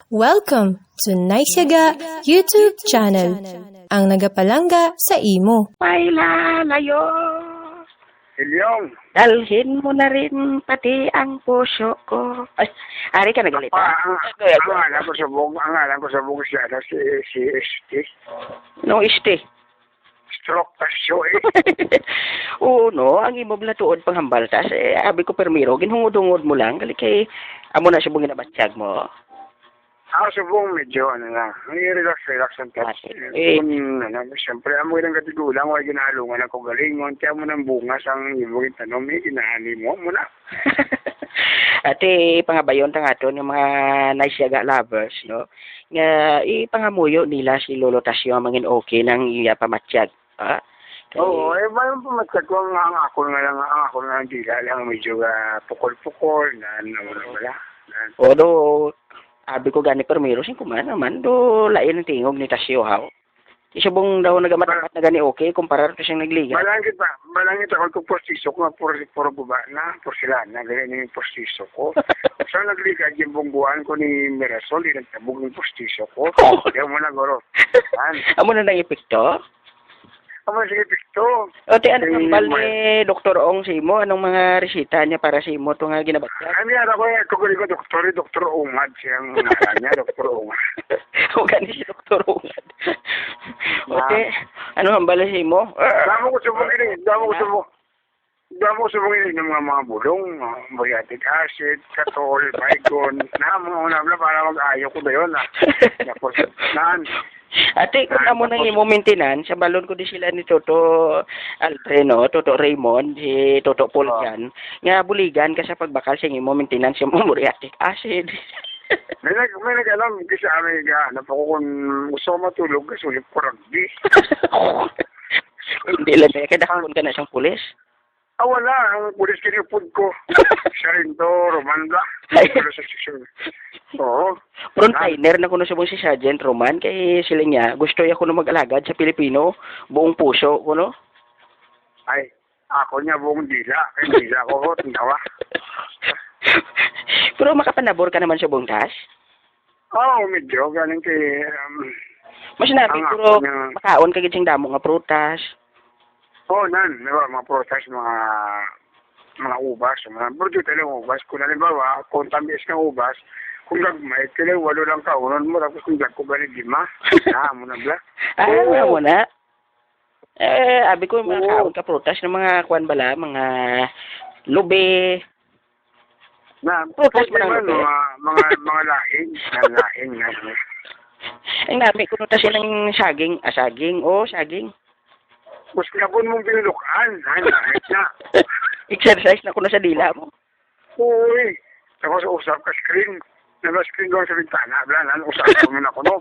Welcome to Naisyaga YouTube channel, ang nagapalangga sa imo. May lalayo. Ilyong. Dalhin mo na rin pati ang puso ko. Ay, ari ka nagalit ha? Ang alam ko sa bug siya na si ST. No, iste. Stroke pasyo eh. Oo, no, ang imo blatuod panghambaltas. Abi ko permiro, ginhungod-hungod mo lang. Gali kay, amo na siya bung ginabatsyag mo. Ako sa buong medyo, relax ang touch. Siyempre, amo ilang katigulang, wala ginalungan ako galingon. Kaya mo ng bungas ang ibugin tanong, may inaani mo na. Ate, pangabayon ta nga to ng mga naisyaga lovers, no? Nga, ipangamuyo nila si Lolo Tasyo ang mangin okay nang iya pamatsyag. Oo, ba yung pamatsyag ko ang ako nga dila lang medyo pukol-pukol na wala. Odo, abi ko gani permiro sin kuman naman do lain ang tingog ni Tasyo haw. Isa bong daw nagamatat na gani okay kumpara to siyang nagliga. Malangit ako kung postiso ko nga puro buba na porcelana gani yung postiso ko. So nagliga yung bungguan ko ni Mirasol di nagtabog yung postiso ko. Kaya mo na goro. Amo na nang epekto? Amo sige pikto. O ti ano kambal ni Dr. Ong Simo anong mga resita niya para sa imo to nga ginabatya? Ano yan ako ko Dr. Ongad siyang ngalan niya, Dr. Ongad. O gani si Dr. Ongad. Okay, ano kambal sa imo? Damo ko sa mga ng mga bulong, bariatric acid, katol, baygon, na mga unabla para mag-ayaw ko na yun. Tapos, Ate, kung amo nang imo maintenance, sa balon ko di sila ni Toto Altreno, Toto Raymond, si Toto Paul yan, nga buligan ka sa pagbakal sa imo maintenance yung muriatic acid. may nag-alam kasi amin na pa ko kung gusto ko matulog kasi ulit ko rugby. Hindi lang kaya kadakon ka na siyang pulis. Wala. Ang pulis kinipod ko. Siya rin to, Romanda. Oo. Frontliner na kuno sa mong si Sergeant Roman kay sila niya gusto ya kuno mag-alagad sa Pilipino buong puso kuno. Ay, ako niya buong dila. Kaya dila ko ho, tindawa. Pero makapanabor ka naman sa buong taas? Oo, medyo. Galing kay... Mas sinabi, pero makaon ka gitsing damo nga prutas. Oo, diba, mga prutas, mga ubas, mga burdo tayo ubas. Kung halimbawa, kung tamis ng ubas, kung gagmay, kailan walo lang kaunan mo, tapos kung gag ko ganit lima, mo na bla. Mo na. Abi ko mga kaon ka prutas ng mga kuan bala, mga lube. Prutas mo ng mga lahing. Ang namin, kuno ta silang saging. Saging. Mas kinapon mong pinulukan. Hanahit na. Exercise na kuno sa dila mo. Uy. Ako sa usap ka screen. Nag-screen doon sa bintana. Blanan, usap ko muna ko, no?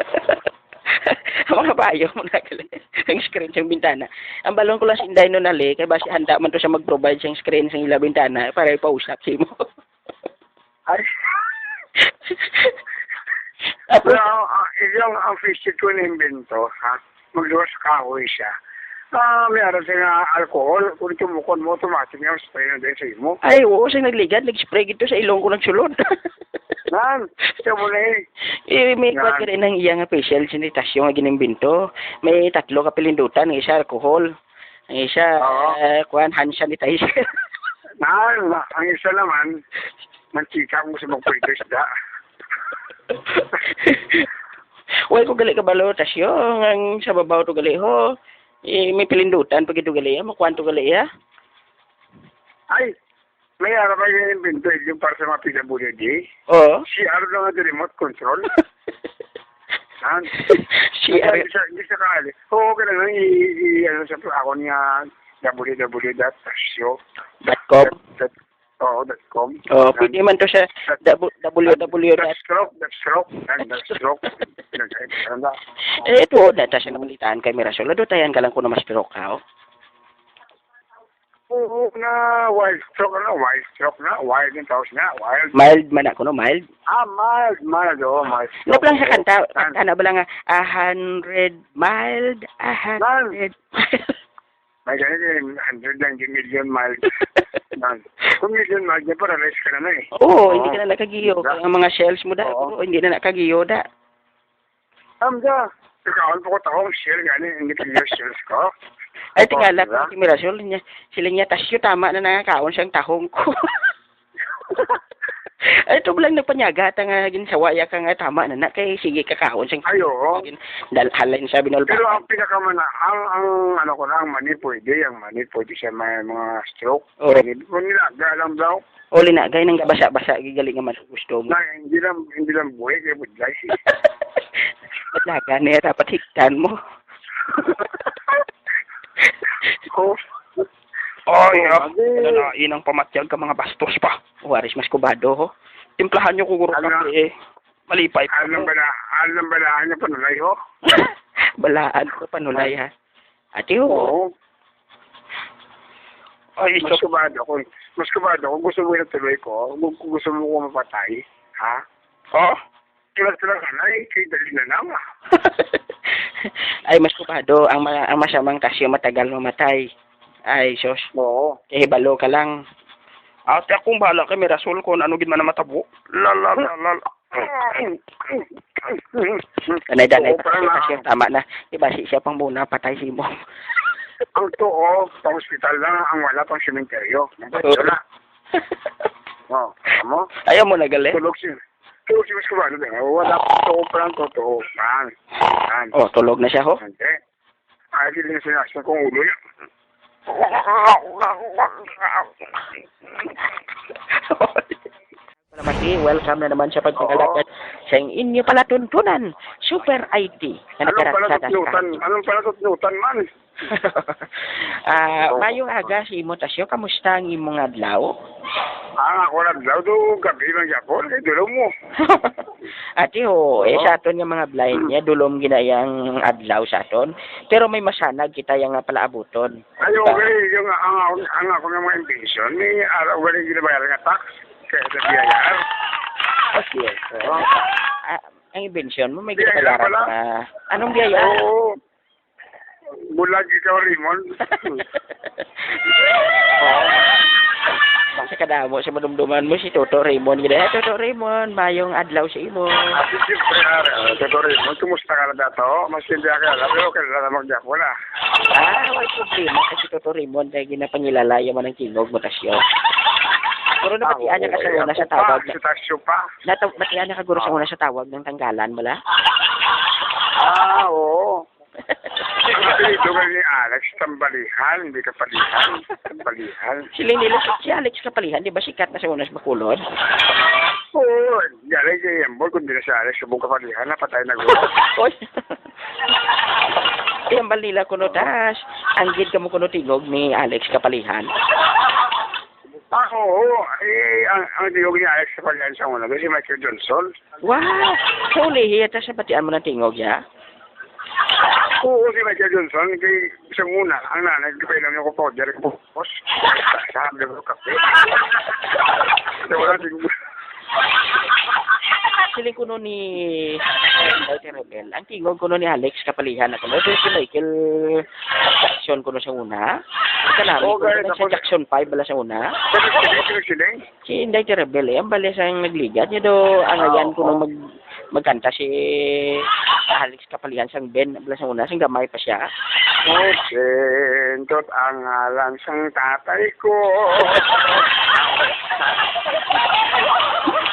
Mga bayo mo na gali. Ang screen sa bintana. Ang balon ko lang si Inday no nali. Kaya basi handa man to siya mag-provide siyang screen sa ila bintana. Para ipausap si mo. Ay. Pero ang physic ko na imbento, ha? Magluwas kahoy siya. Mayroon siya nga alcohol. Kung tumukon mo, automatic nga spray na din sa imo. Ay, oo. Siya nagligad. Nag-spray gito sa ilong ko nagsulod. Siya mo na eh. May kwat ka rin ng iya nga facial sanitasyon nga ginimbinto. May 3 ka pilindutan. Ang isa alcohol. Ang isa, hand sanitizer. Ang isa naman, mantika mo sa magpwede isda. Uy, kung gali ka balo, tasyo. Ang sa babaw to gali ho. May pilindutan pag ito gali. Makuan to gali ya. Ay, may araw ba yung invento yung para sa mga PWD? Oo. Si araw lang ang remote control. Hindi siya kali. Oo, kailangan i-ano sa ako niya www.tasyo.com. Oo, .com. Oo, pwede man to sa www. Stroke. Ito, data siya namalitaan kay Mirasol. Ado tayan ka lang kung na mas-stroke ka, oh. Oo, wild stroke na. Wild yung tawag na. Wild. Mild man ako, no? Mild? Mild. Oo, mild stroke. Ano lang sa kanta? Kanta na ba lang 100 mild? 100 mild. May ganito 190 million mild. Nan. Kung minsan mag-paralyze ka na eh. Oo, hindi ka na nakagiyo. Kaya ang mga shells mo da, Oo. hindi na nakagiyo da. Amda. Ikaw, po ko taong share gani, hindi ka yung shares ko. Ay, tingala ko, si Mirasol, sila niya, tasyo, tama na nangakaon siyang tahong ko. Ay, ito lang nagpanyaga, nga ginsawaya ka nga, tama na na, kay sige kakahon siyang Ay, oo. Halay sa binolpa. Pero ang pinakamana, ang ano ko lang, mani pwede siya may mga stroke. Oo. Kung nilaga lang daw, O, linagay nang basa-basa, gigaling nga man gusto mo. na hindi lang buhay, kaya budlay siya. Laga niya, dapat hiktan mo. Oh. Ay, Ade. nalain ang pamatyag ka mga bastos pa. Waris mas kubado, ho. Timplahan nyo kuguro Ano? ka eh. Malipay pa. Alam ba na niya panulay ho? Balaan ko panulay, ha. Ate, ho. Oo. Ay, Mas kubado ko. Gusto mo yung tuloy ko. Kung gusto mo ko mapatay. Ha? Oh. Tulang ka na eh. Kaya dali na naman. Ay, mas kubado. Ang masamang tasyo matagal mamatay. Ay, sos. Oo. Eh, balo ka lang. Ate, akong bahala kay Mirasol kung ano gid man na matabo. Lalalala. Danay, Oo, parang tasyo, tama na. Diba, siya pang muna, patay si mo. Ang totoo, sa hospital lang ang wala pang sementeryo. Wala. Oh, mo? Ayaw mo na gali. Tulog si Mas Kubado din. Wala totoo parang totoo. Man. Oh, tulog na siya, ho. Hindi. Ay, hindi na sinasya kong ulo niya. Palamati, welcome na naman sa pagpagalagat sa inyo palatuntunan, Super IT. Na Anong pala tutnutan man? Mayong aga si imo tasyo, kamusta ang imong adlaw? Ako lang daw do gabi lang yapon. Kaya dulo mo. Ate ho, sa aton nga mga blind niya, dulom ginayang adlaw sa aton. Pero may masanag kita yung nga pala abuton. Ayaw yung ang ako ng mga invention, may araw ba rin ginabayaran nga tax? Kaya sa biyayaan. Okay. Ang invention mo, may Biyaya ginabayaran pala? ka. Anong biyaya? Oo. Bulag ikaw, Raymond. Sa kadamo, sa madumduman mo, si Toto Raymond. Gina, Toto Raymond, mayong adlaw sa imo. At siyempre, Toto Raymond, kumusta ka na dato? Mas hindi ka alam, pero kailangan mag-japo na. Wala problema kasi Toto Raymond, dahil ginapangilala yung manang tingog mo tasyo. Pero nabatian niya ka sa una sa tawag. Sa tasyo pa. Nabatian niya ka guro sa una sa tawag ng tanggalan, mala? Oo. Ito ka ni Alex, tambalihan, hindi ka palihan. Tambalihan. Siling nila si Alex Kapalihan, di ba sikat na sa unas Bacolod? Oo, galing kay Embol, kundi na si Alex, subong kapalihan, napatay na gulo. Oy. Iyambal nila kuno tas, ang gid ka mo kuno tingog ni Alex Kapalihan. Oo. Ang tiyog ni Alex sa palihan sa una, si Michael Johnson. Wow! So, lihi, tas sa batian mo ng tingog, ya? Oo, si Michael Johnson, kay isang una, ang nanay, kapailan niyo ko po, Derek Bukos. Sabi ko kape. Kaya wala siguro. Siling kuno ni Michael Rebel. Ang tingog kuno ni Alex Kapalihan ako. Ito si Michael Jackson kuno sa una. Kanami Oo, kuno guys, na si Jackson 5 bala sa una. Siling. Si Inday Rebel ang bali sa nagligat niya do ang ayan kuno magkanta si Alex Kapalihan sang Ben bala sa una sang gamay pa siya. Sentot ang ngalan sang tatay ko.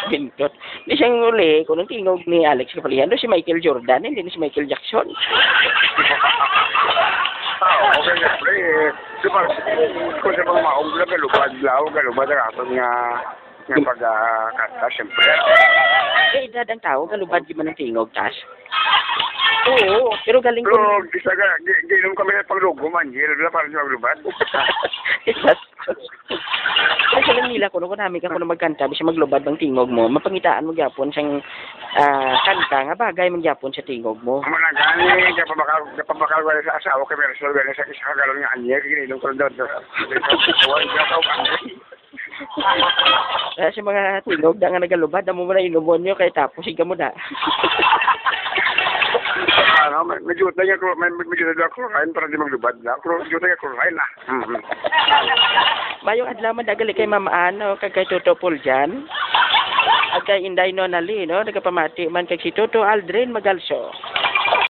Bintot. Di siyang uli, kung nang tingog ni Alex Kapalihan, do si Michael Jordan, hindi na si Michael Jackson. Okay nga, pre. Diba, kung sa mga maugla, galubad ang ato nga pagkakanta, siyempre. Eh, edad ang tao, galubad di man ang tingog, tas. Oo, pero galing ko. Pero, isa ka, ginom kami ng panglugo man, yun para sa maglubad. Kasi lang nila kung namin ka kung magkanta, bisa maglubad ng tingog mo, mapangitaan mo gyapon sang kanta nga bagay man gyapon sa tingog mo. Managani, kapabakal ko sa asawa kay Mersol, gano'n sa isa kagalong nga anya, ginom ko doon. Sa mga tingog da nga nagalubad, damo mo na inubon nyo, kaya tapos higa mo da. ano, medyo tayo medyo tayo chlorine para di maglubad na. Medyo tayo chlorine na. Mayong adlaw man dagali kay Ma'am Ano kag kay Toto Paul dyan. At kay Inday Nonali, no? Nagapamati man kay si Toto Aldrin Magalso.